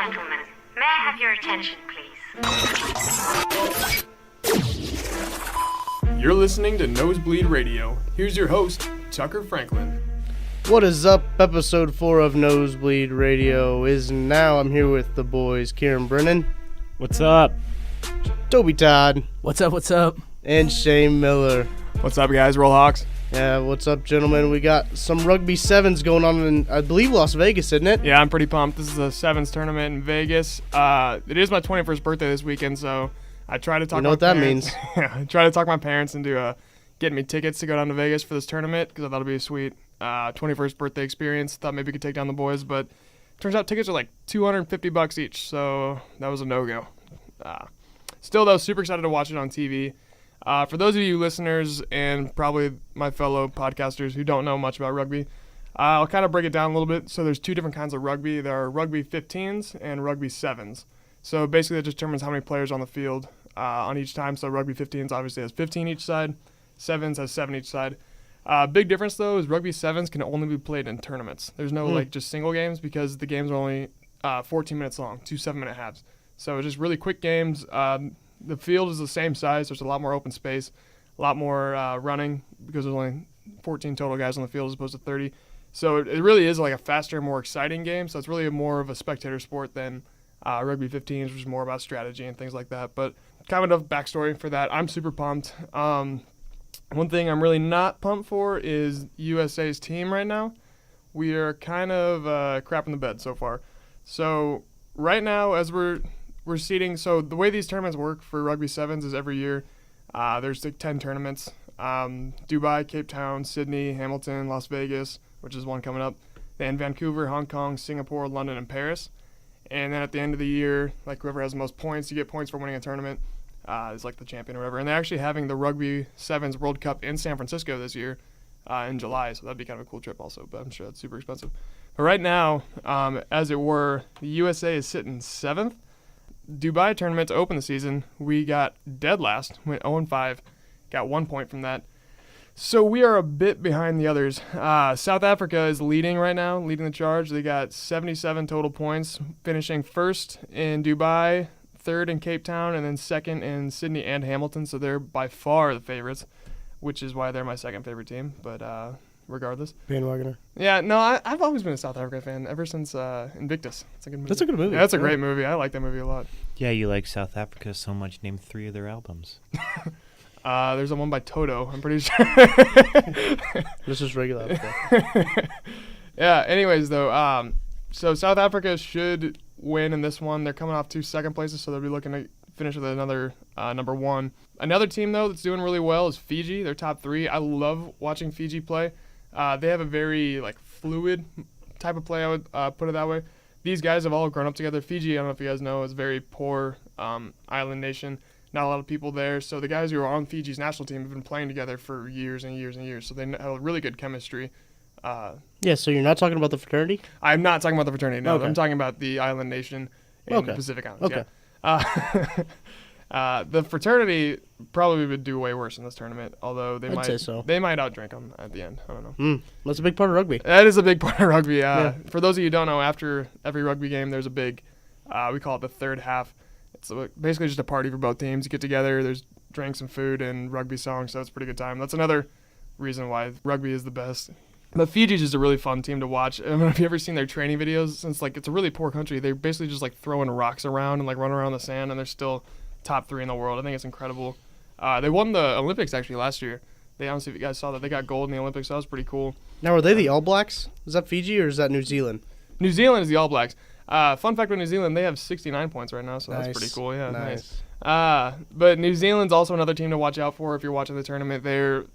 gentlemen, may I have your attention, please? You're listening to Nosebleed Radio. Here's your host, Tucker Franklin. What is up? Episode 4 of Nosebleed Radio is now. I'm here with the boys, Kieran Brennan. What's up? Toby Todd. What's up? And Shane Miller. What's up, guys? Roll Hawks. Yeah, what's up, gentlemen? We got some Rugby Sevens going on in, I believe, Las Vegas, isn't it? Yeah, I'm pretty pumped. This is a Sevens tournament in Vegas. It is my 21st birthday this weekend, so I try to talk. You know what that means? Yeah, I try to talk my parents into getting me tickets to go down to Vegas for this tournament because I thought it'd be a sweet 21st birthday experience. Thought maybe we could take down the boys, but turns out tickets are like $250 each, so that was a no-go. Still, though, super excited to watch it on TV. For those of you listeners and probably my fellow podcasters who don't know much about rugby, I'll kind of break it down a little bit. So there's two different kinds of rugby. There are rugby 15s and rugby 7s. So basically that determines how many players on the field on each time. So rugby 15s obviously has 15 each side. 7s has 7 each side. Big difference, though, is rugby 7s can only be played in tournaments. There's no just single games because the games are only 14 minutes long, 2 7-minute halves. So it's just really quick games. The field is the same size. There's a lot more open space, a lot more running because there's only 14 total guys on the field as opposed to 30. So it really is like a faster, more exciting game. So it's really more of a spectator sport than rugby 15s, which is more about strategy and things like that. But kind of enough backstory for that. I'm super pumped. One thing I'm really not pumped for is USA's team right now. We are kind of crapping the bed so far. So right now, as we're seeding, so the way these tournaments work for Rugby 7s is every year there's like 10 tournaments. Dubai, Cape Town, Sydney, Hamilton, Las Vegas, which is one coming up, then Vancouver, Hong Kong, Singapore, London, and Paris. And then at the end of the year, like whoever has the most points, you get points for winning a tournament, is like the champion or whatever. And they're actually having the Rugby 7s World Cup in San Francisco this year in July, so that'd be kind of a cool trip also, but I'm sure that's super expensive. But right now, as it were, the USA is sitting 7th. Dubai tournament to open the season, we got dead last, went 0-5, got 1 point from that. So we are a bit behind the others. South Africa is leading right now, leading the charge. They got 77 total points, finishing first in Dubai, third in Cape Town, and then second in Sydney and Hamilton. So they're by far the favorites, which is why they're my second favorite team. But regardless. Bandwagoner. Yeah, no, I've always been a South Africa fan ever since Invictus. It's a good movie. That's a good movie. Yeah, that's a great movie. I like that movie a lot. Yeah, you like South Africa so much. Name 3 of their albums. There's a one by Toto, I'm pretty sure. This is regular Africa. Yeah, anyways, though, so South Africa should win in this one. They're coming off 2 second places, so they'll be looking to finish with another number 1. Another team, though, that's doing really well is Fiji. They're top 3. I love watching Fiji play. They have a very fluid type of play, I would put it that way. These guys have all grown up together. Fiji, I don't know if you guys know, is a very poor island nation. Not a lot of people there. So the guys who are on Fiji's national team have been playing together for years and years and years. So they have a really good chemistry. Yeah, so you're not talking about the fraternity? I'm not talking about the fraternity, no. Okay. I'm talking about the island nation in the Pacific Islands. Okay. Yeah. The fraternity probably would do way worse in this tournament, although I'd say so. They might outdrink them at the end. I don't know. That's a big part of rugby. That is a big part of rugby. Yeah. For those of you who don't know, after every rugby game, there's a big, we call it the third half. It's basically just a party for both teams. You get together, there's drinks and food and rugby songs, so it's a pretty good time. That's another reason why rugby is the best. But Fiji's just a really fun team to watch. I mean, have you ever seen their training videos? Since it's a really poor country, they're basically just throwing rocks around and running around the sand, and they're still top 3 in the world. I think it's incredible. They won the Olympics actually last year. I don't know if you guys saw that. They got gold in the Olympics. So that was pretty cool. Now, are they the All Blacks? Is that Fiji or is that New Zealand? New Zealand is the All Blacks. Fun fact about New Zealand, they have 69 points right now, so Nice. that's pretty cool. Yeah, Nice. But New Zealand's also another team to watch out for if you're watching the tournament. They're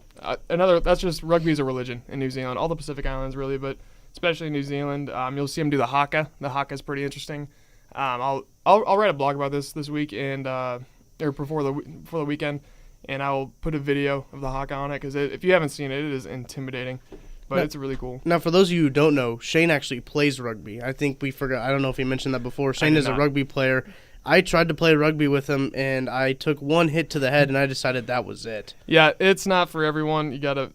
that's just rugby is a religion in New Zealand. All the Pacific Islands really, but especially New Zealand. You'll see them do the haka. The haka is pretty interesting. I'll write a blog about this week and or before the weekend, and I'll put a video of the haka on it because if you haven't seen it, it is intimidating. But it's really cool. Now, for those of you who don't know, Shane actually plays rugby. I think we forgot. I don't know if he mentioned that before. Shane is a rugby player. I tried to play rugby with him, and I took one hit to the head, and I decided that was it. Yeah, it's not for everyone. You gotta.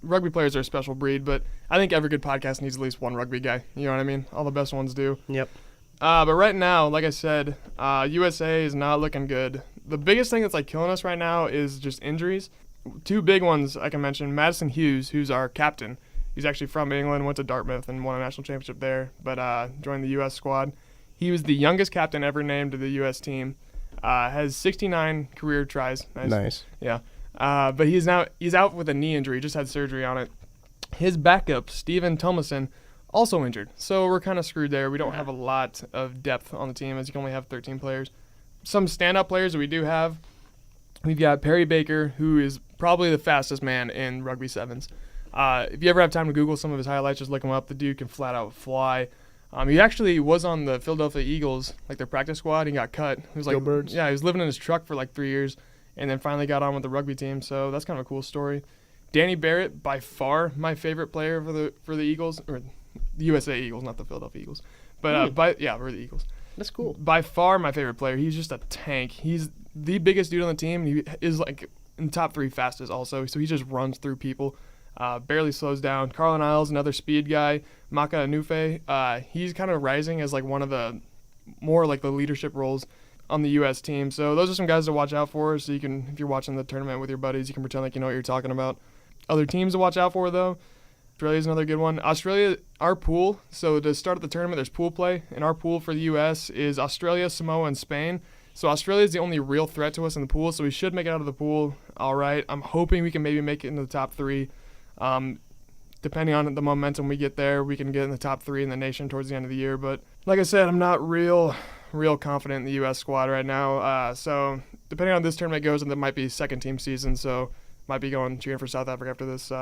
Rugby players are a special breed, but I think every good podcast needs at least one rugby guy. You know what I mean? All the best ones do. Yep. But right now, like I said, USA is not looking good. The biggest thing that's killing us right now is just injuries. Two big ones I can mention. Madison Hughes, who's our captain. He's actually from England, went to Dartmouth and won a national championship there, but joined the U.S. squad. He was the youngest captain ever named to the U.S. team. Has 69 career tries. Nice. Yeah. But he's out with a knee injury. Just had surgery on it. His backup, Steven Thomason, also injured. So we're kind of screwed there. We don't have a lot of depth on the team, as you can only have 13 players. Some standout players that we do have, we've got Perry Baker, who is probably the fastest man in rugby sevens. If you ever have time to Google some of his highlights, just look him up. The dude can flat out fly. He actually was on the Philadelphia Eagles, their practice squad. He got cut. He was Go Birds. Yeah, he was living in his truck for 3 years, and then finally got on with the rugby team. So that's kind of a cool story. Danny Barrett, by far my favorite player for the Eagles, or the USA Eagles, not the Philadelphia Eagles. But we're the Eagles. That's cool. By far my favorite player. He's just a tank. He's the biggest dude on the team. He is in the top 3 fastest also. So he just runs through people. Barely slows down. Carlin Isles, another speed guy. Maka Anufe, he's kind of rising as one of the more the leadership roles on the U.S. team. So those are some guys to watch out for. So you can, if you're watching the tournament with your buddies, you can pretend you know what you're talking about. Other teams to watch out for though. Australia's another good one. Australia, our pool. So to start the tournament, there's pool play, and our pool for the U.S. is Australia, Samoa, and Spain. So Australia is the only real threat to us in the pool. So we should make it out of the pool all right. I'm hoping we can maybe make it into the top 3. Depending on the momentum we get there, we can get in the top 3 in the nation towards the end of the year. But like I said, I'm not real confident in the U.S. squad right now. So depending on how this tournament goes, and that might be second team season, so might be going cheering for South Africa after this.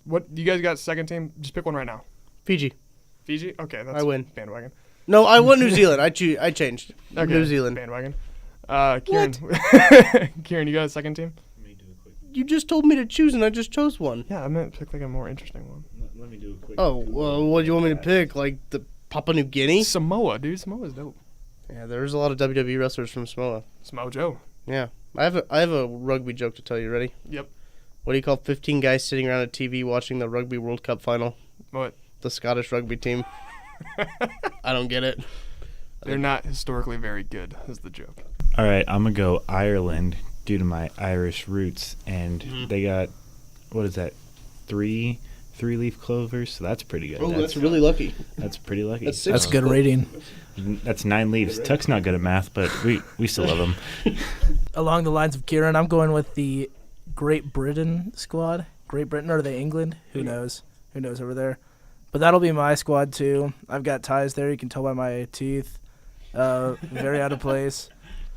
What you guys got second team? Just pick one right now. Fiji. Fiji? Okay, that's I win. Bandwagon. No, I won New Zealand. I changed. Okay, New Zealand. Bandwagon. Kieran. Kieran, you got a second team? You just told me to choose, and I just chose one. Yeah, I meant to pick a more interesting one. Let me do a quick. Oh, well, what do you want me to pick? The Papua New Guinea? Samoa, dude. Samoa's dope. Yeah, there's a lot of WWE wrestlers from Samoa. Samoa Joe. Yeah. I have a rugby joke to tell you. Ready? Yep. What do you call 15 guys sitting around a TV watching the Rugby World Cup final? What? The Scottish rugby team. I don't get it. They're not historically very good, is the joke. All right, I'm going to go Ireland due to my Irish roots. And they got, what is that, three-leaf clovers? So that's pretty good. Oh, that's really lucky. That's pretty lucky. That's good rating. That's 9 leaves. Tuck's not good at math, but we still love him. Along the lines of Kieran, I'm going with the Great Britain squad. Great Britain, or are they England? Who knows? Who knows over there? But that'll be my squad too. I've got ties there. You can tell by my teeth. Very out of place.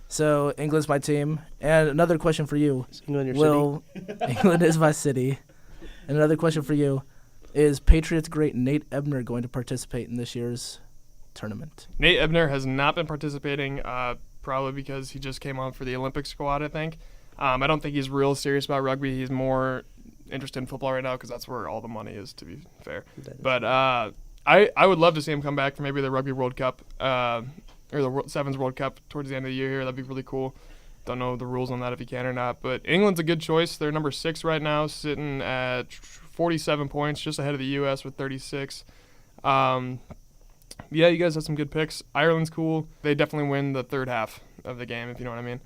So England's my team. And another question for you. Is England your city? England is my city. And another question for you. Is Patriots great Nate Ebner going to participate in this year's tournament? Nate Ebner has not been participating, probably because he just came on for the Olympic squad, I think. I don't think he's real serious about rugby. He's more interested in football right now because that's where all the money is, to be fair. But I would love to see him come back for maybe the Rugby World Cup or the Sevens World Cup towards the end of the year here. That'd be really cool. Don't know the rules on that if he can or not. But England's a good choice. They're number 6 right now, sitting at 47 points, just ahead of the U.S. with 36. Yeah, you guys have some good picks. Ireland's cool. They definitely win the third half of the game, if you know what I mean.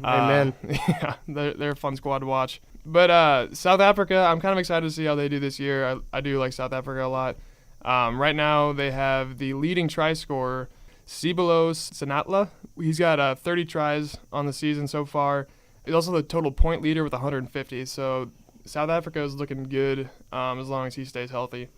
Amen. Yeah, they're a fun squad to watch. But South Africa, I'm kind of excited to see how they do this year. I do like South Africa a lot. Right now, they have the leading try scorer, Sibolo Senatla. He's got 30 tries on the season so far. He's also the total point leader with 150. So South Africa is looking good as long as he stays healthy.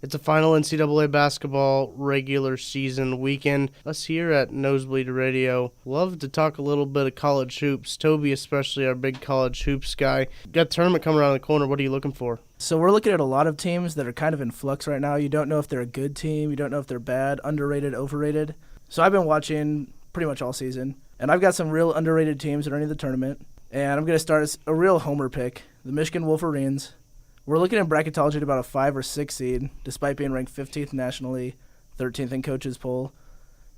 It's a final NCAA basketball regular season weekend. Us here at Nosebleed Radio love to talk a little bit of college hoops. Toby, especially our big college hoops guy. Got a tournament coming around the corner. What are you looking for? So we're looking at a lot of teams that are kind of in flux right now. You don't know if they're a good team. You don't know if they're bad, underrated, overrated. So I've been watching pretty much all season, and I've got some real underrated teams that are in the tournament. And I'm going to start a real homer pick, the Michigan Wolverines. We're looking at bracketology at about a 5 or 6 seed, despite being ranked 15th nationally, 13th in coaches poll.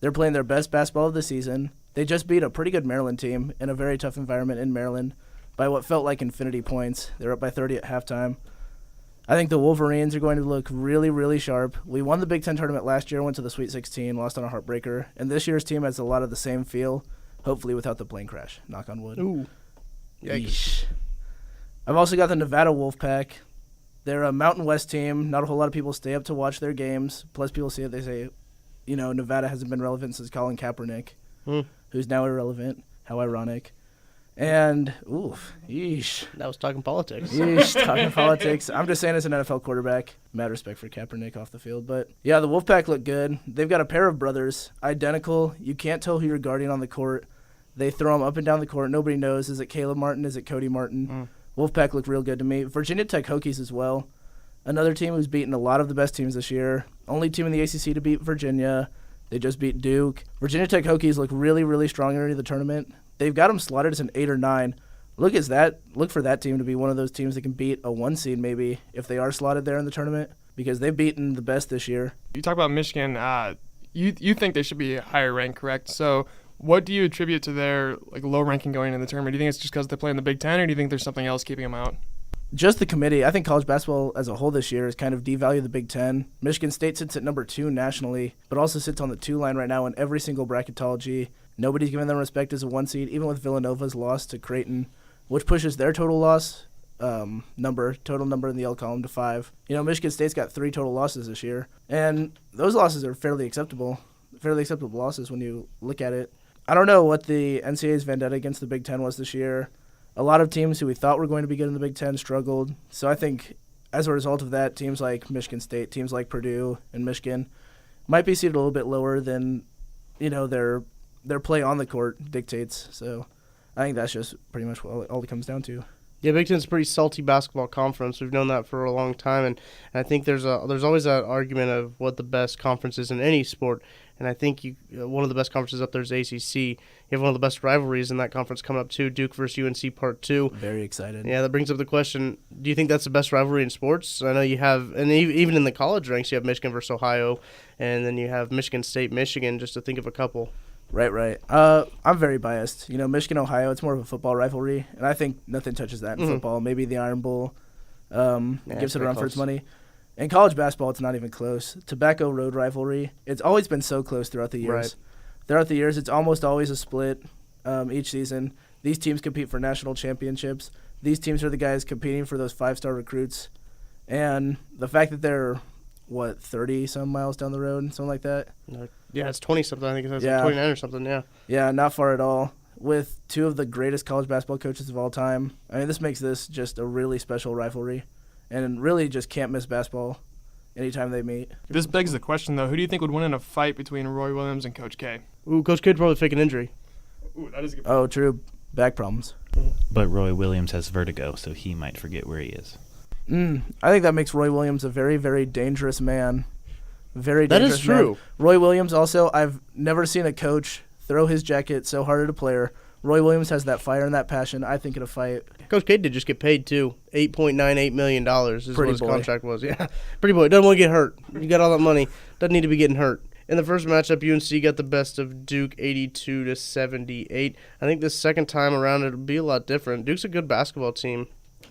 They're playing their best basketball of the season. They just beat a pretty good Maryland team in a very tough environment in Maryland by what felt like infinity points. They were up by 30 at halftime. I think the Wolverines are going to look really, really sharp. We won the Big Ten tournament last year, went to the Sweet 16, lost on a heartbreaker. And this year's team has a lot of the same feel, hopefully without the plane crash. Knock on wood. Ooh. Yeesh. I've also got the Nevada Wolfpack. They're a Mountain West team. Not a whole lot of people stay up to watch their games. Plus, people see it. They say, Nevada hasn't been relevant since Colin Kaepernick, who's now irrelevant. How ironic. And, yeesh. That was talking politics. Yeesh, talking politics. I'm just saying as an NFL quarterback, mad respect for Kaepernick off the field. But, yeah, the Wolfpack look good. They've got a pair of brothers, identical. You can't tell who you're guarding on the court. They throw them up and down the court. Nobody knows. Is it Caleb Martin? Is it Cody Martin? Wolfpack look real good to me. Virginia Tech Hokies as well. Another team who's beaten a lot of the best teams this year. Only team in the ACC to beat Virginia. They just beat Duke. Virginia Tech Hokies look really, really strong in the tournament. They've got them slotted as an 8 or 9. Look for that team to be one of those teams that can beat a 1 seed maybe if they are slotted there in the tournament, because they've beaten the best this year. You talk about Michigan. You think they should be higher ranked, correct? So what do you attribute to their low ranking going in the tournament? Do you think it's just because they play in the Big Ten, or do you think there's something else keeping them out? Just the committee. I think college basketball as a whole this year has kind of devalued the Big Ten. Michigan State sits at number 2 nationally, but also sits on the 2 line right now in every single bracketology. Nobody's giving them respect as a 1 seed, even with Villanova's loss to Creighton, which pushes their total loss total number in the L column to 5. Michigan State's got 3 total losses this year, and those losses are fairly acceptable losses when you look at it. I don't know what the NCAA's vendetta against the Big Ten was this year. A lot of teams who we thought were going to be good in the Big Ten struggled. So I think as a result of that, teams like Michigan State, teams like Purdue and Michigan might be seated a little bit lower than, their play on the court dictates. So I think that's just pretty much all it comes down to. Yeah, Big Ten's a pretty salty basketball conference. We've known that for a long time, and I think there's always that argument of what the best conference is in any sport. And I think one of the best conferences up there is ACC. You have one of the best rivalries in that conference coming up too, Duke versus UNC Part 2. Very excited. Yeah, that brings up the question, do you think that's the best rivalry in sports? I know you have, and even in the college ranks, you have Michigan versus Ohio, and then you have Michigan State, Michigan, just to think of a couple. Right. I'm very biased. Michigan, Ohio, it's more of a football rivalry, and I think nothing touches that in football. Maybe the Iron Bowl gives it a run for its money. In college basketball, it's not even close. Tobacco Road rivalry, it's always been so close throughout the years. Right. Throughout the years, it's almost always a split each season. These teams compete for national championships. These teams are the guys competing for those 5-star recruits. And the fact that they're, 30-some miles down the road, something like that? Yeah, it's 20-something. I think it's Yeah. 29 or something, yeah. Yeah, not far at all. With 2 of the greatest college basketball coaches of all time. I mean, this makes this just a really special rivalry. And really just can't miss basketball anytime they meet. This begs the question, though. Who do you think would win in a fight between Roy Williams and Coach K? Ooh, Coach K would probably fake an injury. Ooh, that is a good Oh, true. Back problems. But Roy Williams has vertigo, so he might forget where he is. I think that makes Roy Williams a very, very dangerous man. Very dangerous. That is true. Man. Roy Williams also, I've never seen a coach throw his jacket so hard at a player. Roy Williams has that fire and that passion. I think in a fight. Coach K did just get paid, too. $8.98 million is Pretty what his boy. contract was. Yeah, pretty boy. Doesn't want to get hurt. You got all that money. Doesn't need to be getting hurt. In the first matchup, UNC got the best of Duke 82-78. I think this second time around it'll be a lot different. Duke's a good basketball team.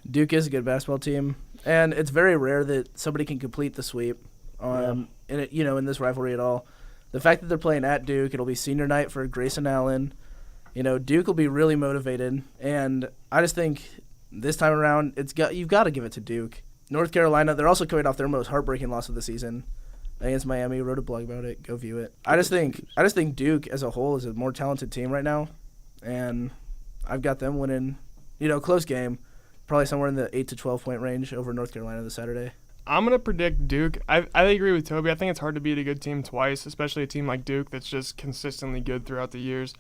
Duke is a good basketball team. And it's very rare that somebody can complete the sweep in this rivalry at all. The fact that they're playing at Duke, it'll be senior night for Grayson Allen. Duke will be really motivated, and I just think this time around you've got to give it to Duke. North Carolina, they're also coming off their most heartbreaking loss of the season against Miami. Wrote a blog about it. Go view it. I just think Duke as a whole is a more talented team right now, and I've got them winning. Close game, probably somewhere in the 8 to 12 point range over North Carolina this Saturday. I'm going to predict Duke. I agree with Toby. I think it's hard to beat a good team twice, especially a team like Duke that's just consistently good throughout the years.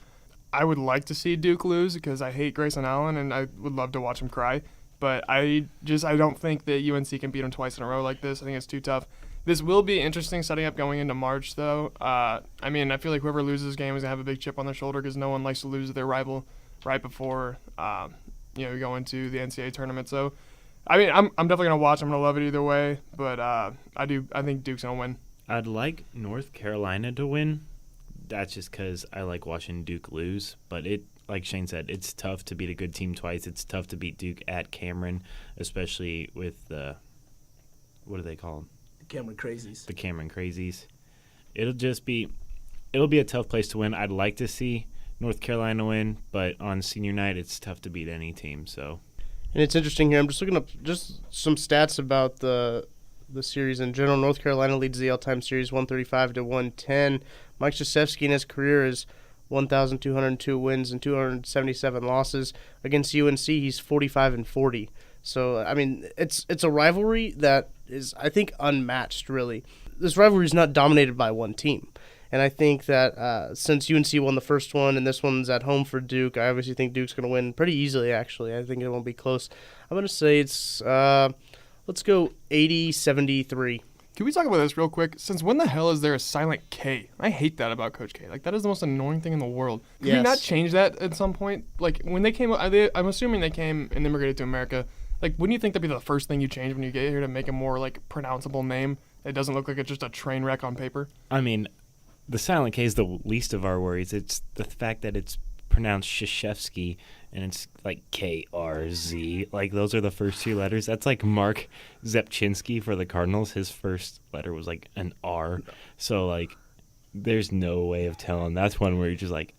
I would like to see Duke lose because I hate Grayson Allen and I would love to watch him cry. But I don't think that UNC can beat him twice in a row like this. I think it's too tough. This will be interesting setting up going into March, though. I feel like whoever loses this game is going to have a big chip on their shoulder because no one likes to lose to their rival right before you go into the NCAA tournament. So, I'm definitely going to watch. I'm going to love it either way. But I think Duke's going to win. I'd like North Carolina to win. That's just because I like watching Duke lose. But like Shane said, it's tough to beat a good team twice. It's tough to beat Duke at Cameron, especially with the what do they call them? Cameron Crazies. The Cameron Crazies. It'll be a tough place to win. I'd like to see North Carolina win, but on senior night, it's tough to beat any team. So, and it's interesting here. I'm just looking up just some stats about the series in general. North Carolina leads the all-time series 135-110. Mike Krzyzewski in his career is 1,202 wins and 277 losses. Against UNC, he's 45-40. So, I mean, it's a rivalry that is, I think, unmatched, really. This rivalry is not dominated by one team. And I think that since UNC won the first one and this one's at home for Duke, I obviously think Duke's going to win pretty easily, actually. I think it won't be close. I'm going to say it's, let's go 80-73. Can we talk about this real quick? Since when the hell is there a silent K? I hate that about Coach K. Like, that is the most annoying thing in the world. Can you not change that at some point? Like, when they came, I'm assuming they came and immigrated to America. Like, wouldn't you think that'd be the first thing you change when you get here to make a more, like, pronounceable name? It doesn't look like it's just a train wreck on paper. I mean, the silent K is the least of our worries. It's the fact that it's pronounced Krzyzewski and it's like KRZ. Like, those are the first two letters. That's like Mark Zepchinski for the Cardinals. His first letter was like an R. So, like, there's no way of telling. That's one where you're just like,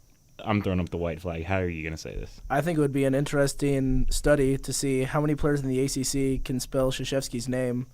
I'm throwing up the white flag. How are you going to say this? I think it would be an interesting study to see how many players in the ACC can spell Krzyzewski's name,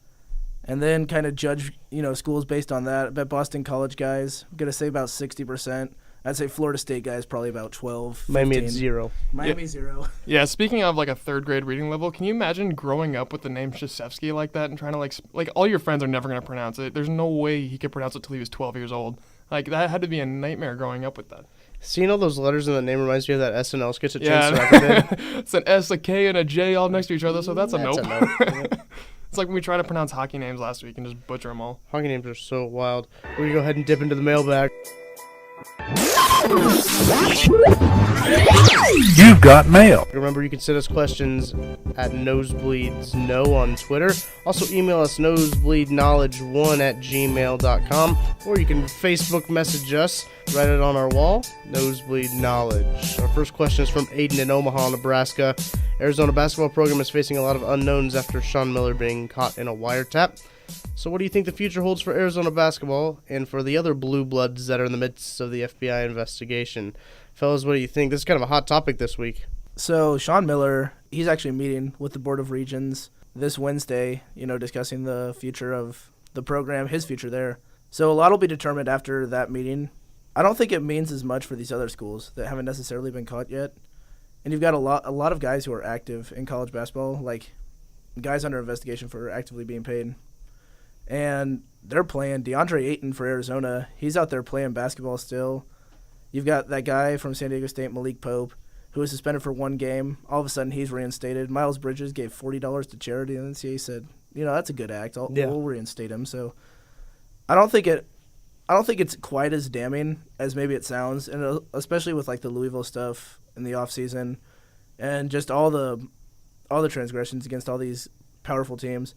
and then kind of judge, schools based on that. I bet Boston College guys, I'm going to say about 60%. I'd say Florida State guys probably about 12, 15. Miami at 0. Miami 0. Yeah, speaking of like a third grade reading level, can you imagine growing up with the name Krzyzewski like that and trying to like all your friends are never going to pronounce it. There's no way he could pronounce it till he was 12 years old. Like, that had to be a nightmare growing up with that. Seeing all those letters in the name reminds me of that SNL sketch that Chance the Rapper did. It's an S, a K, and a J all next to each other, so that's a nope. Yeah. It's like when we tried to pronounce hockey names last week and just butcher them all. Hockey names are so wild. We're going to go ahead and dip into the mailbag. You've got mail. Remember, you can send us questions at nosebleedsknow on Twitter. Also, email us nosebleedknowledge1@gmail.com, or you can Facebook message us, write it on our wall, Nosebleed Knowledge. Our first question is from Aiden in Omaha, Nebraska. Arizona basketball program is facing a lot of unknowns after Sean Miller being caught in a wiretap. So what do you think the future holds for Arizona basketball and for the other blue bloods that are in the midst of the FBI investigation? Fellas, what do you think? This is kind of a hot topic this week. So Sean Miller, he's actually meeting with the Board of Regents this Wednesday, discussing the future of the program, his future there. So a lot will be determined after that meeting. I don't think it means as much for these other schools that haven't necessarily been caught yet. And you've got a lot of guys who are active in college basketball, like guys under investigation for actively being paid. And they're playing. DeAndre Ayton for Arizona, he's out there playing basketball still. You've got that guy from San Diego State, Malik Pope, who was suspended for one game. All of a sudden, he's reinstated. Miles Bridges gave $40 to charity, and the NCAA said, that's a good act. We'll reinstate him. So I don't think it's quite as damning as maybe it sounds, and especially with like the Louisville stuff in the off season, and just all the transgressions against all these powerful teams.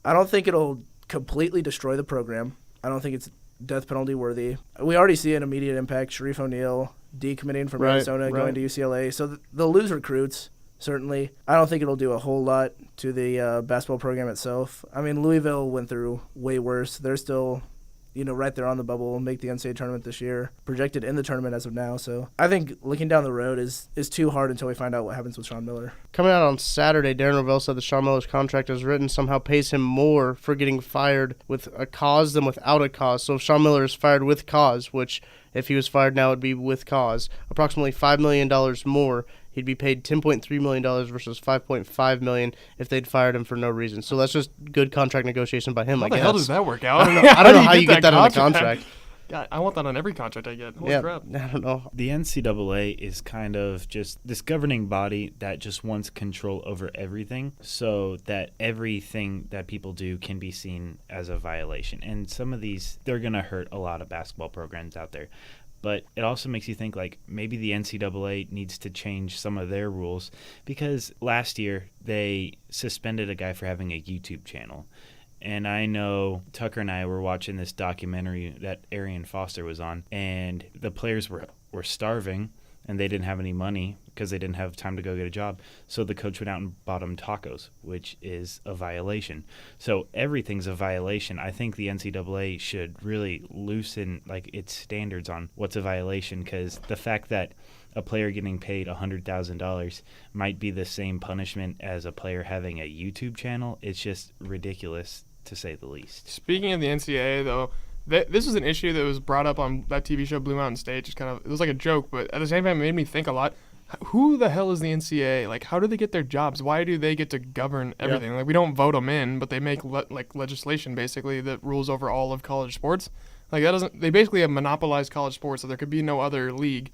I don't think it'll completely destroy the program. I don't think it's death penalty worthy. We already see an immediate impact. Sharif O'Neal decommitting from Arizona, going to UCLA. So they'll lose recruits, certainly. I don't think it'll do a whole lot to the basketball program itself. I mean, Louisville went through way worse. They're still, right there on the bubble, make the NCAA tournament this year, projected in the tournament as of now. So I think looking down the road is too hard until we find out what happens with Sean Miller. Coming out on Saturday, Darren Rovell said that Sean Miller's contract as written somehow pays him more for getting fired with a cause than without a cause. So if Sean Miller is fired with cause, which if he was fired now it would be with cause, approximately $5 million more. He'd be paid $10.3 million versus $5.5 million if they'd fired him for no reason. So that's just good contract negotiation by him, I guess. How the hell does that work out? I don't know how you get that in the contract. God, I want that on every contract I get. Holy crap. I don't know. The NCAA is kind of just this governing body that just wants control over everything so that everything that people do can be seen as a violation. And some of these, they're going to hurt a lot of basketball programs out there. But it also makes you think, like, maybe the NCAA needs to change some of their rules because last year they suspended a guy for having a YouTube channel. And I know Tucker and I were watching this documentary that Arian Foster was on, and the players were starving, and they didn't have any money because they didn't have time to go get a job. So the coach went out and bought them tacos, which is a violation. So everything's a violation. I think the NCAA should really loosen its standards on what's a violation, because the fact that a player getting paid $100,000 might be the same punishment as a player having a YouTube channel. It's just ridiculous, to say the least. Speaking of the NCAA, though, this was an issue that was brought up on that TV show Blue Mountain State. Just it was like a joke, but at the same time, it made me think a lot. Who the hell is the NCAA? Like, how do they get their jobs? Why do they get to govern everything? Like, we don't vote them in, but they make legislation basically that rules over all of college sports. Like, that doesn't. They basically have monopolized college sports, so there could be no other league,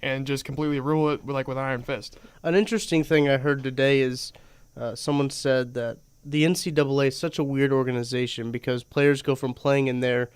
and just completely rule it with an iron fist. An interesting thing I heard today is someone said that the NCAA is such a weird organization because players go from playing in there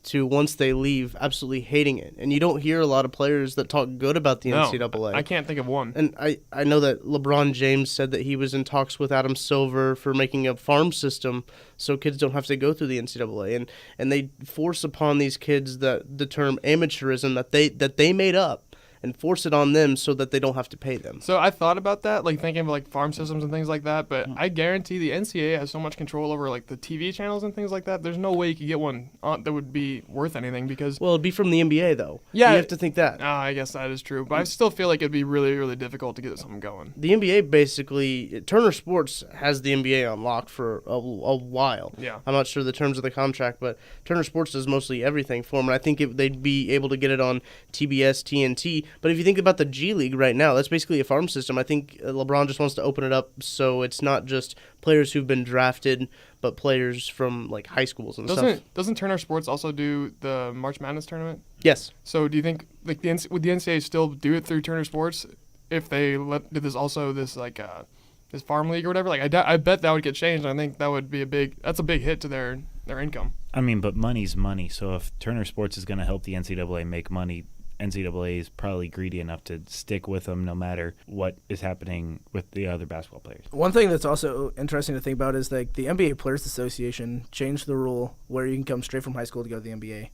to, once they leave, absolutely hating it. And you don't hear a lot of players that talk good about the NCAA. I can't think of one. And I know that LeBron James said that he was in talks with Adam Silver for making a farm system so kids don't have to go through the NCAA. And they force upon these kids the term amateurism that they made up, and force it on them so that they don't have to pay them. So I thought about that, thinking of farm systems and things like that, but I guarantee the NCAA has so much control over the TV channels and things like that. There's no way you could get one that would be worth anything because... Well, it'd be from the NBA, though. Yeah. You have to think that. I guess that is true, but I still feel like it'd be really, really difficult to get something going. The NBA basically... Turner Sports has the NBA on lock for a while. Yeah. I'm not sure the terms of the contract, but Turner Sports does mostly everything for them, and I think they'd be able to get it on TBS, TNT. But if you think about the G League right now, that's basically a farm system. I think LeBron just wants to open it up so it's not just players who've been drafted, but players from high schools and stuff. Doesn't Turner Sports also do the March Madness tournament? Yes. So do you think would the NCAA still do it through Turner Sports if they did this this farm league or whatever? I bet that would get changed. I think that would be a big hit to their income. I mean, but money's money. So if Turner Sports is going to help the NCAA make money, NCAA is probably greedy enough to stick with them no matter what is happening with the other basketball players. One thing that's also interesting to think about is the NBA Players Association changed the rule where you can come straight from high school to go to the NBA.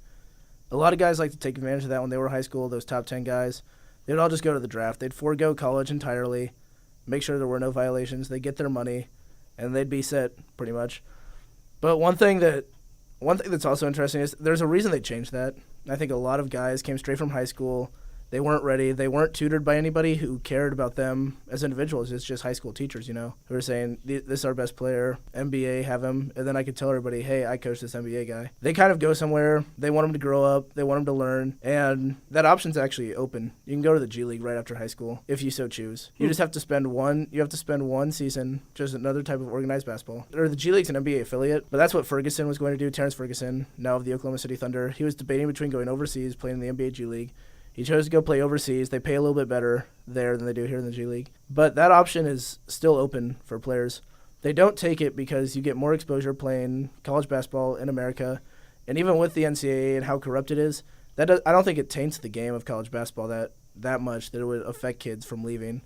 A lot of guys like to take advantage of that when they were high school, those top 10 guys. They'd all just go to the draft. They'd forego college entirely, make sure there were no violations. They'd get their money, and they'd be set pretty much. But one thing that's also interesting is there's a reason they changed that. I think a lot of guys came straight from high school. They weren't ready. They weren't tutored by anybody who cared about them as individuals. It's just high school teachers, who were saying, this is our best player, NBA, have him. And then I could tell everybody, hey, I coach this NBA guy. They kind of go somewhere. They want him to grow up. They want him to learn. And that option's actually open. You can go to the G League right after high school if you so choose. You just have to spend one season, just another type of organized basketball. Or the G League's an NBA affiliate, but that's what Ferguson was going to do. Terrence Ferguson, now of the Oklahoma City Thunder. He was debating between going overseas, playing in the NBA G League. He chose to go play overseas. They pay a little bit better there than they do here in the G League. But that option is still open for players. They don't take it because you get more exposure playing college basketball in America. And even with the NCAA and how corrupt it is, I don't think it taints the game of college basketball that much that it would affect kids from leaving.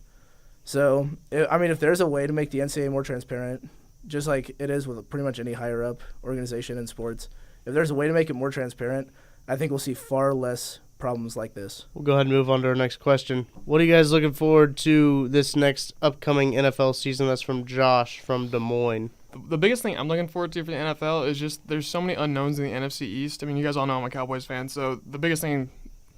So, if there's a way to make the NCAA more transparent, just like it is with pretty much any higher-up organization in sports, if there's a way to make it more transparent, I think we'll see far less problems like this. We'll go ahead and move on to our next question. What are you guys looking forward to this next upcoming NFL season? That's from Josh from Des Moines. The biggest thing I'm looking forward to for the NFL is just there's so many unknowns in the NFC East. I mean, you guys all know I'm a Cowboys fan, so the biggest thing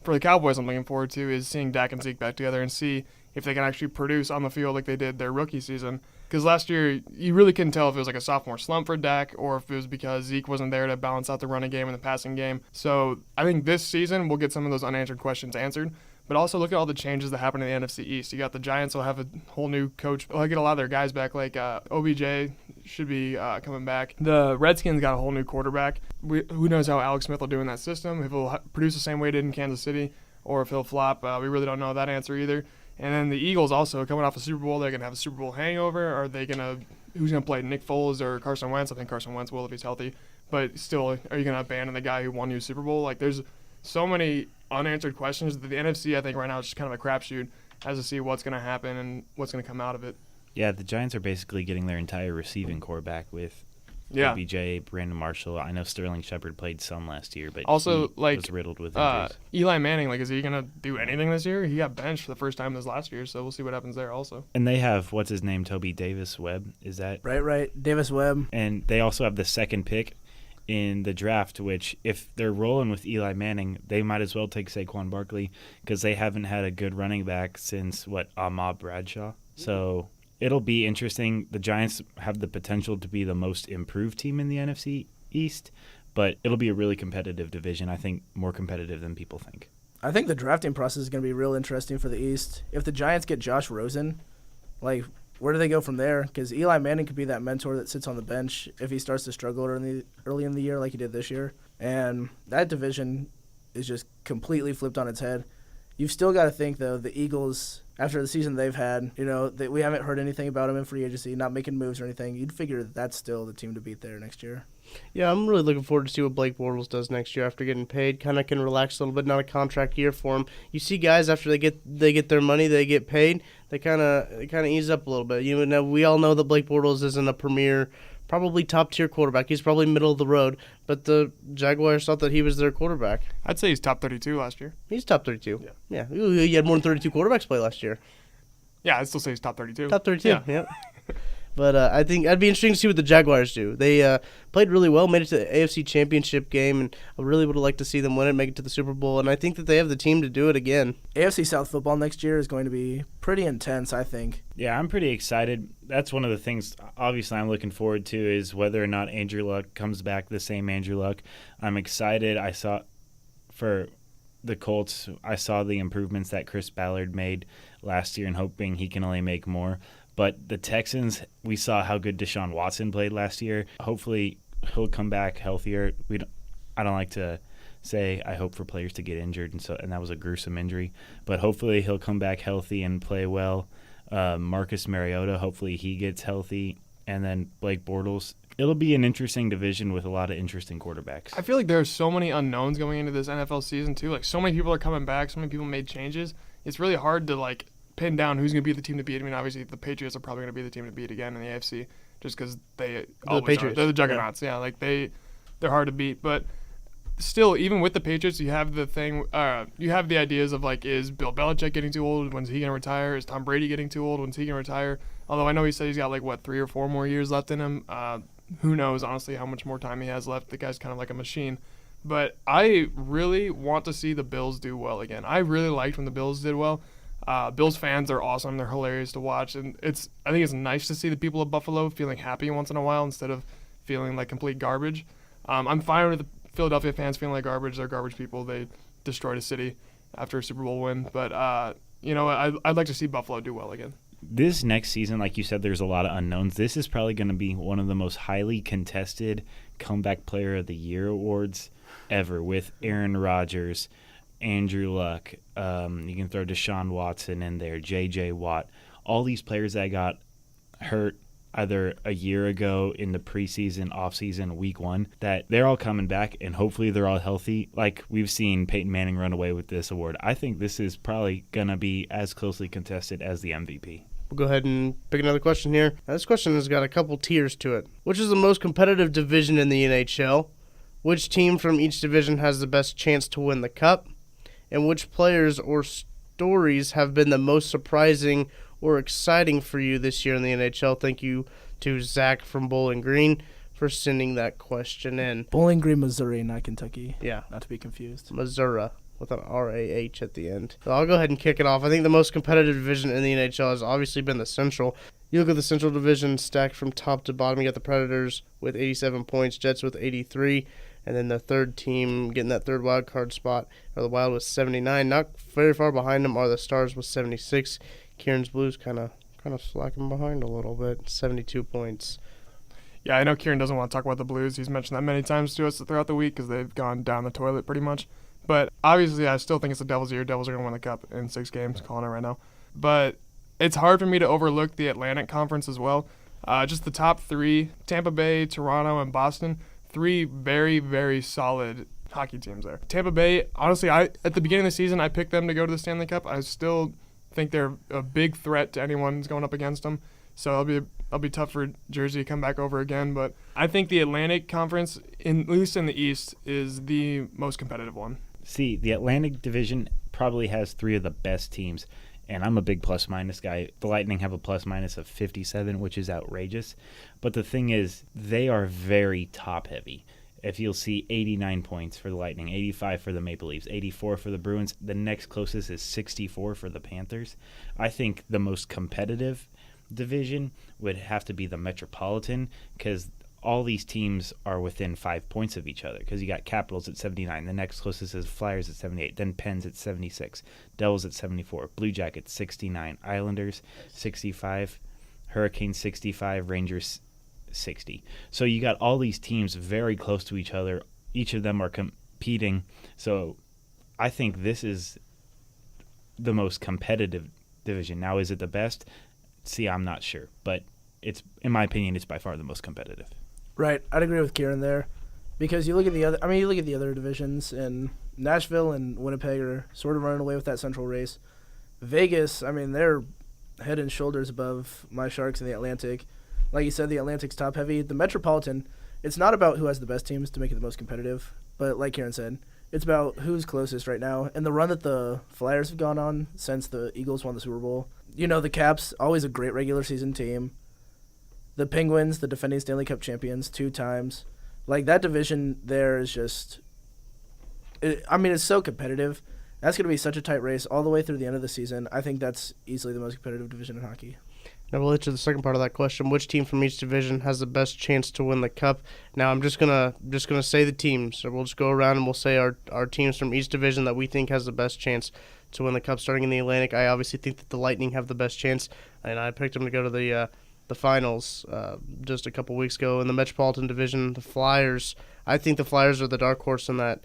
for the Cowboys I'm looking forward to is seeing Dak and Zeke back together and see if they can actually produce on the field like they did their rookie season. Because last year, you really couldn't tell if it was a sophomore slump for Dak or if it was because Zeke wasn't there to balance out the running game and the passing game. So I think this season we'll get some of those unanswered questions answered. But also look at all the changes that happened in the NFC East. You got the Giants will have a whole new coach. They'll get a lot of their guys back, like OBJ should be coming back. The Redskins got a whole new quarterback. Who knows how Alex Smith will do in that system, if he'll produce the same way he did in Kansas City or if he'll flop. We really don't know that answer either. And then the Eagles also coming off a Super Bowl, they're going to have a Super Bowl hangover. Who's going to play, Nick Foles or Carson Wentz? I think Carson Wentz will if he's healthy. But still, are you going to abandon the guy who won you a Super Bowl? There's so many unanswered questions that the NFC, I think, right now is just kind of a crapshoot as to see what's going to happen and what's going to come out of it. Yeah, the Giants are basically getting their entire receiving core back with Yeah. OBJ, Brandon Marshall. I know Sterling Shepard played some last year, but Also, he was riddled with injuries. Eli Manning, is he going to do anything this year? He got benched for the first time this last year, so we'll see what happens there also. And they have, what's his name, Toby Davis-Webb, is that? Right. Davis-Webb. And they also have the second pick in the draft, which if they're rolling with Eli Manning, they might as well take Saquon Barkley because they haven't had a good running back since, Ahmad Bradshaw. So it'll be interesting. The Giants have the potential to be the most improved team in the NFC East, but it'll be a really competitive division. I think more competitive than people think. I think the drafting process is going to be real interesting for the East. If the Giants get Josh Rosen, where do they go from there? Because Eli Manning could be that mentor that sits on the bench if he starts to struggle early in the year like he did this year. And that division is just completely flipped on its head. You've still got to think, though, the Eagles, after the season they've had, we haven't heard anything about them in free agency, not making moves or anything. You'd figure that's still the team to beat there next year. Yeah, I'm really looking forward to see what Blake Bortles does next year after getting paid. Kind of can relax a little bit, not a contract year for him. You see guys after they get their money, they get paid, they kind of ease up a little bit. We all know that Blake Bortles isn't a premier, probably top-tier quarterback. He's probably middle of the road, but the Jaguars thought that he was their quarterback. I'd say he's top 32 last year. He's top 32. Yeah. He had more than 32 quarterbacks play last year. Yeah, I'd still say he's top 32. Top 32, yeah. But I think it'd be interesting to see what the Jaguars do. They played really well, made it to the AFC Championship game, and I really would have liked to see them win it, make it to the Super Bowl, and I think that they have the team to do it again. AFC South football next year is going to be pretty intense, I think. Yeah, I'm pretty excited. That's one of the things, obviously, I'm looking forward to is whether or not Andrew Luck comes back the same Andrew Luck. I'm excited. I saw for the Colts, I saw the improvements that Chris Ballard made last year and hoping he can only make more. But the Texans, we saw how good Deshaun Watson played last year. Hopefully, he'll come back healthier. I don't like to say I hope for players to get injured, and that was a gruesome injury. But hopefully, he'll come back healthy and play well. Marcus Mariota, hopefully he gets healthy. And then Blake Bortles. It'll be an interesting division with a lot of interesting quarterbacks. I feel like there are so many unknowns going into this NFL season, too. So many people are coming back. So many people made changes. It's really hard to, pin down who's going to be the team to beat. I mean, obviously, the Patriots are probably going to be the team to beat again in the AFC just because they always are. They're the juggernauts. Yeah, they're hard to beat. But still, even with the Patriots, you have the thing. You have the ideas of, is Bill Belichick getting too old? When's he going to retire? Is Tom Brady getting too old? When's he going to retire? Although I know he said he's got, 3 or 4 more years left in him. Who knows, honestly, how much more time he has left. The guy's kind of like a machine. But I really want to see the Bills do well again. I really liked when the Bills did well. Bills fans are awesome. They're hilarious to watch. And I think it's nice to see the people of Buffalo feeling happy once in a while instead of feeling like complete garbage. I'm fine with the Philadelphia fans feeling like garbage. They're garbage people. They destroyed a city after a Super Bowl win. But, I'd like to see Buffalo do well again. This next season, like you said, there's a lot of unknowns. This is probably going to be one of the most highly contested Comeback Player of the Year awards ever with Aaron Rodgers, Andrew Luck, you can throw Deshaun Watson in there, J.J. Watt, all these players that got hurt either a year ago in the preseason, offseason, week 1, that they're all coming back, and hopefully they're all healthy. Like we've seen Peyton Manning run away with this award. I think this is probably going to be as closely contested as the MVP. We'll go ahead and pick another question here. Now, this question has got a couple tiers to it. Which is the most competitive division in the NHL? Which team from each division has the best chance to win the Cup? And which players or stories have been the most surprising or exciting for you this year in the NHL? Thank you to Zach from Bowling Green for sending that question in. Bowling Green, Missouri, not Kentucky. Yeah. Not to be confused. Missouri with an R-A-H at the end. So I'll go ahead and kick it off. I think the most competitive division in the NHL has obviously been the Central. You look at the Central Division stacked from top to bottom. You got the Predators with 87 points, Jets with 83. And then the third team getting that third wild card spot are the Wild with 79. Not very far behind them are the Stars with 76. Kieran's Blues kind of slacking behind a little bit, 72 points. Yeah, I know Kieran doesn't want to talk about the Blues. He's mentioned that many times to us throughout the week because they've gone down the toilet pretty much. But obviously, I still think it's the Devils' year. Devils are going to win the Cup in 6 games, calling it right now. But it's hard for me to overlook the Atlantic Conference as well. Just the top 3, Tampa Bay, Toronto, and Boston. 3 very, very solid hockey teams there. Tampa Bay, honestly, at the beginning of the season, I picked them to go to the Stanley Cup. I still think they're a big threat to anyone who's going up against them. So it'll be that'll be tough for Jersey to come back over again. But I think the Atlantic Conference, at least in the East, is the most competitive one. See, the Atlantic Division probably has 3 of the best teams, and I'm a big plus-minus guy. The Lightning have a plus-minus of 57, which is outrageous. But the thing is, they are very top-heavy. If you'll see 89 points for the Lightning, 85 for the Maple Leafs, 84 for the Bruins, the next closest is 64 for the Panthers. I think the most competitive division would have to be the Metropolitan, because all these teams are within 5 points of each other, because you got Capitals at 79, the next closest is Flyers at 78, then Pens at 76, Devils at 74, Blue Jackets 69, Islanders 65, Hurricanes 65, Rangers 60. So you got all these teams very close to each other. Each of them are competing. So I think this is the most competitive division. Now, is it the best? See, I'm not sure, but it's, in my opinion, it's by far the most competitive. Right, I'd agree with Kieran there, because you look at the other. I mean, you look at the other divisions, and Nashville and Winnipeg are sort of running away with that Central race. Vegas, I mean, they're head and shoulders above my Sharks in the Atlantic. Like you said, the Atlantic's top heavy. The Metropolitan, it's not about who has the best teams to make it the most competitive, but like Kieran said, it's about who's closest right now. And the run that the Flyers have gone on since the Eagles won the Super Bowl. You know, the Caps, always a great regular season team. The Penguins, the defending Stanley Cup champions 2 times. Like, that division there is just... it's so competitive. That's going to be such a tight race all the way through the end of the season. I think that's easily the most competitive division in hockey. Now we'll answer the second part of that question. Which team from each division has the best chance to win the cup? Now I'm just gonna say the teams. So we'll just go around and we'll say our teams from each division that we think has the best chance to win the cup. Starting in the Atlantic, I obviously think that the Lightning have the best chance, and I picked them to go to the finals just a couple weeks ago. In the Metropolitan Division, the Flyers. I think the Flyers are the dark horse in that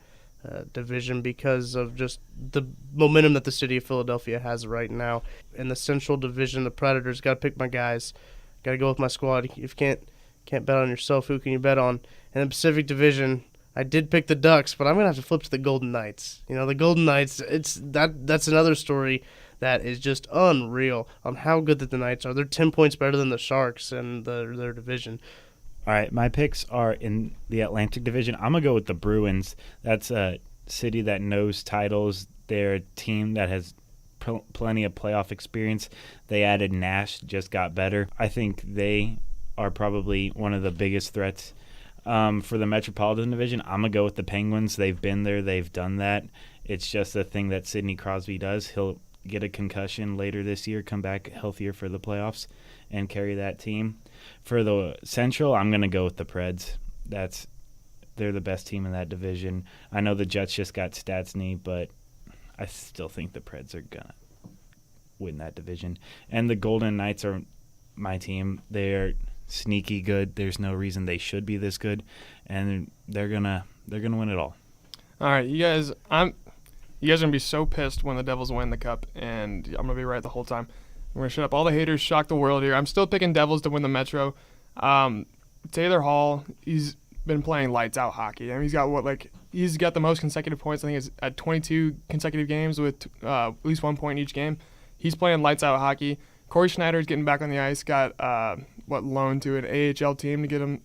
division because of just the momentum that the city of Philadelphia has right now. In the Central Division, the Predators, got to pick my guys. Got to go with my squad. If you can't bet on yourself, who can you bet on? In the Pacific Division, I did pick the Ducks, but I'm going to have to flip to the Golden Knights. You know, the Golden Knights, that's another story that is just unreal on how good that the Knights are. They're 10 points better than the Sharks in their division. All right, my picks are in the Atlantic Division. I'm going to go with the Bruins. That's a city that knows titles. They're a team that has plenty of playoff experience. They added Nash, just got better. I think they are probably one of the biggest threats. For the Metropolitan Division, I'm going to go with the Penguins. They've been there. They've done that. It's just a thing that Sidney Crosby does. He'll get a concussion later this year, come back healthier for the playoffs, and carry that team. For the Central, I'm going to go with the Preds. They're the best team in that division. I know the Jets just got Stastny, but I still think the Preds are going to win that division. And the Golden Knights are my team. They're sneaky good. There's no reason they should be this good, and they're gonna win it all. All right, you guys are gonna be so pissed when the Devils win the cup, and I'm gonna be right the whole time. We're gonna shut up all the haters, shock the world here. I'm still picking Devils to win the Metro. Taylor Hall, he's been playing lights out hockey. I mean, he's got the most consecutive points. I think it's at 22 consecutive games with at least 1 point in each game. He's playing lights out hockey. Corey Schneider's getting back on the ice. Got loaned to an AHL team to get him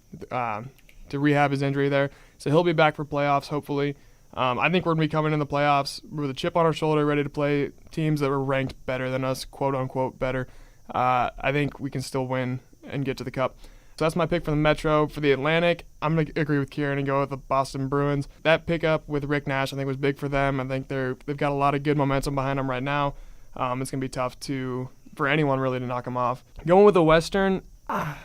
to rehab his injury there. So he'll be back for playoffs hopefully. I think we're going to be coming in the playoffs with a chip on our shoulder, ready to play teams that were ranked better than us, quote-unquote better. I think we can still win and get to the Cup. So that's my pick for the Metro. For the Atlantic, I'm going to agree with Kieran and go with the Boston Bruins. That pickup with Rick Nash, I think, was big for them. I think they've got a lot of good momentum behind them right now. It's going to be tough for anyone really to knock them off. Going with the Western, I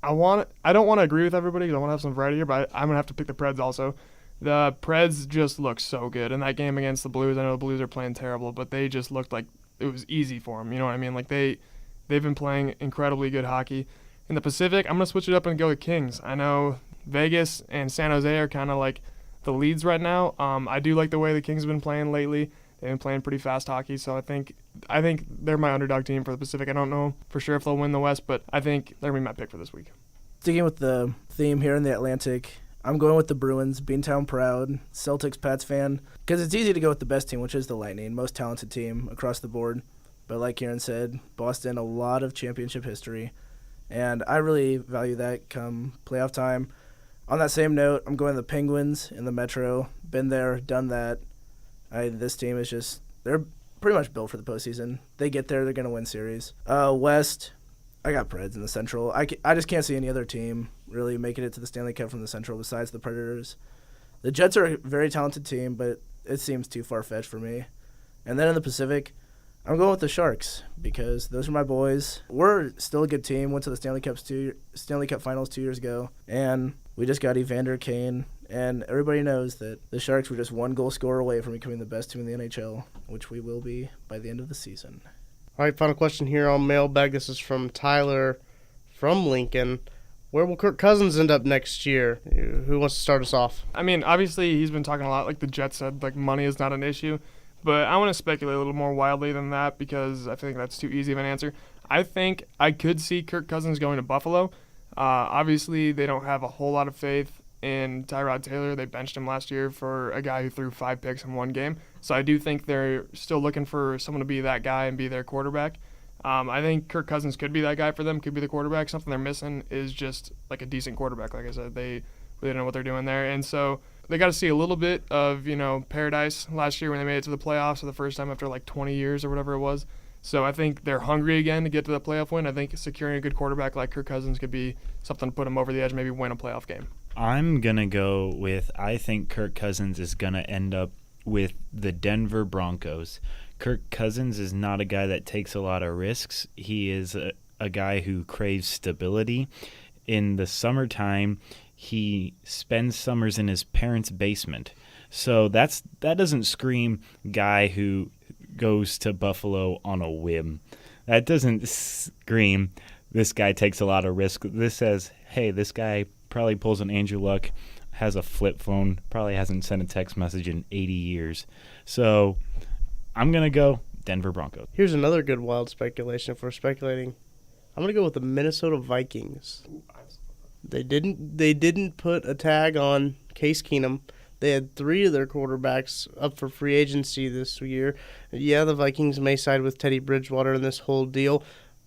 don't want to agree with everybody because I want to have some variety here, but I'm going to have to pick the Preds also. The Preds just look so good in that game against the Blues. I know the Blues are playing terrible, but they just looked like it was easy for them. You know what I mean? Like they've been playing incredibly good hockey. In the Pacific, I'm going to switch it up and go with Kings. I know Vegas and San Jose are kind of like the leads right now. I do like the way the Kings have been playing lately. They've been playing pretty fast hockey, so I think they're my underdog team for the Pacific. I don't know for sure if they'll win the West, but I think they're going to be my pick for this week. Sticking with the theme here in the Atlantic, I'm going with the Bruins, Beantown proud, Celtics Pats fan, because it's easy to go with the best team, which is the Lightning, most talented team across the board. But like Kieran said, Boston, a lot of championship history. And I really value that come playoff time. On that same note, I'm going to the Penguins in the Metro. Been there, done that. This team is just, they're pretty much built for the postseason. They get there, they're going to win series. West, I got Preds in the Central. I just can't see any other team really making it to the Stanley Cup from the Central besides the Predators. The Jets are a very talented team, but it seems too far-fetched for me. And then in the Pacific, I'm going with the Sharks because those are my boys. We're still a good team. Went to the Stanley Cup Finals 2 years ago, and we just got Evander Kane. And everybody knows that the Sharks were just one goal scorer away from becoming the best team in the NHL, which we will be by the end of the season. All right, final question here on Mailbag. This is from Tyler from Lincoln. Where will Kirk Cousins end up next year? Who wants to start us off? I mean, obviously, he's been talking a lot, like the Jets said, like money is not an issue. But I want to speculate a little more wildly than that because I think that's too easy of an answer. I think I could see Kirk Cousins going to Buffalo. Obviously, they don't have a whole lot of faith in Tyrod Taylor. They benched him last year for a guy who threw 5 picks in one game. So I do think they're still looking for someone to be that guy and be their quarterback. I think Kirk Cousins could be that guy for them, could be the quarterback. Something they're missing is just like a decent quarterback. Like I said, they really don't know what they're doing there. And so they got to see a little bit of, paradise last year when they made it to the playoffs for the first time after like 20 years or whatever it was. So I think they're hungry again to get to the playoff win. I think securing a good quarterback like Kirk Cousins could be something to put them over the edge, maybe win a playoff game. I'm going to go with, I think Kirk Cousins is going to end up with the Denver Broncos. Kirk Cousins is not a guy that takes a lot of risks. He is a guy who craves stability. In the summertime, he spends summers in his parents' basement. So that doesn't scream guy who goes to Buffalo on a whim. That doesn't scream this guy takes a lot of risk. This says, hey, this guy probably pulls an Andrew Luck, has a flip phone, probably hasn't sent a text message in 80 years. So I'm going to go Denver Broncos. Here's another good wild speculation if we're speculating. I'm going to go with the Minnesota Vikings. They didn't put a tag on Case Keenum. They had 3 of their quarterbacks up for free agency this year. Yeah, the Vikings may side with Teddy Bridgewater in this whole deal,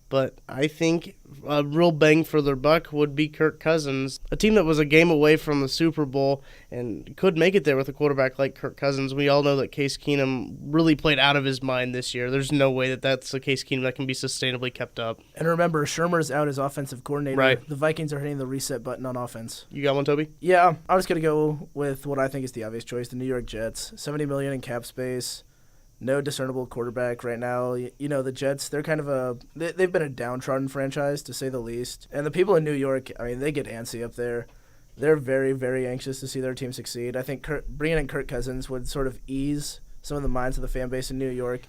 but I think a real bang for their buck would be Kirk Cousins, a team that was a game away from the Super Bowl and could make it there with a quarterback like Kirk Cousins. We all know that Case Keenum really played out of his mind this year. There's no way that that's a Case Keenum that can be sustainably kept up. And remember, Shermer's out as offensive coordinator. Right. The Vikings are hitting the reset button on offense. You got one, Toby? Yeah, I'm just going to go with what I think is the obvious choice, the New York Jets. $70 million in cap space. No discernible quarterback right now. The Jets, they're kind of they've been a downtrodden franchise, to say the least. And the people in New York, I mean, they get antsy up there. They're very, very anxious to see their team succeed. I think bringing in Kirk Cousins would sort of ease some of the minds of the fan base in New York.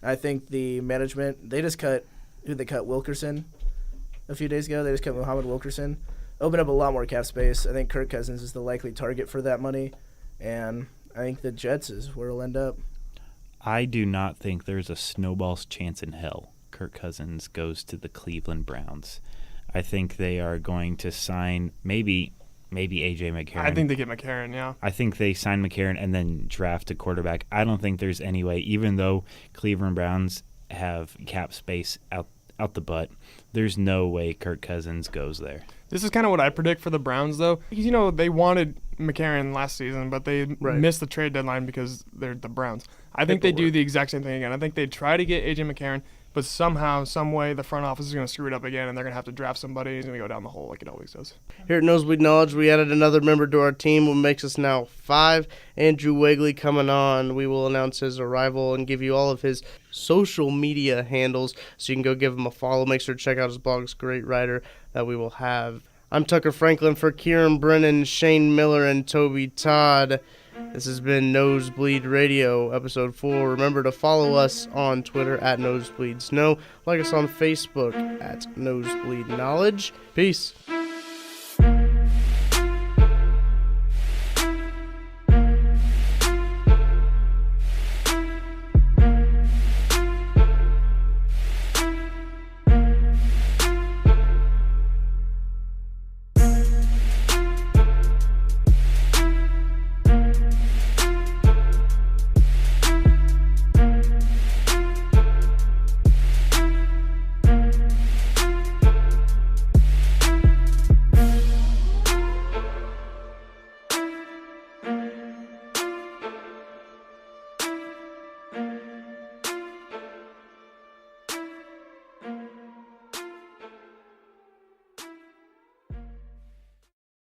I think the management, they cut Wilkerson a few days ago. They just cut Muhammad Wilkerson. Opened up a lot more cap space. I think Kirk Cousins is the likely target for that money. And I think the Jets is where it'll end up. I do not think there's a snowball's chance in hell Kirk Cousins goes to the Cleveland Browns. I think they are going to sign maybe A.J. McCarron. I think they get McCarron, yeah. I think they sign McCarron and then draft a quarterback. I don't think there's any way, even though Cleveland Browns have cap space out the butt, there's no way Kirk Cousins goes there. This is kind of what I predict for the Browns, though. Because, they wanted McCarron last season, but they missed the trade deadline because they're the Browns. I think they do the exact same thing again. I think they try to get A.J. McCarron, but somehow, some way, the front office is going to screw it up again, and they're going to have to draft somebody. He's going to go down the hole like it always does. Here at Nosebleed Knowledge, we added another member to our team, what makes us now 5. Andrew Wegley coming on. We will announce his arrival and give you all of his social media handles so you can go give him a follow. Make sure to check out his blogs. Great writer that we will have. I'm Tucker Franklin for Kieran Brennan, Shane Miller, and Toby Todd. This has been Nosebleed Radio, Episode 4. Remember to follow us on Twitter at NosebleedSnow. Like us on Facebook at Nosebleed Knowledge. Peace.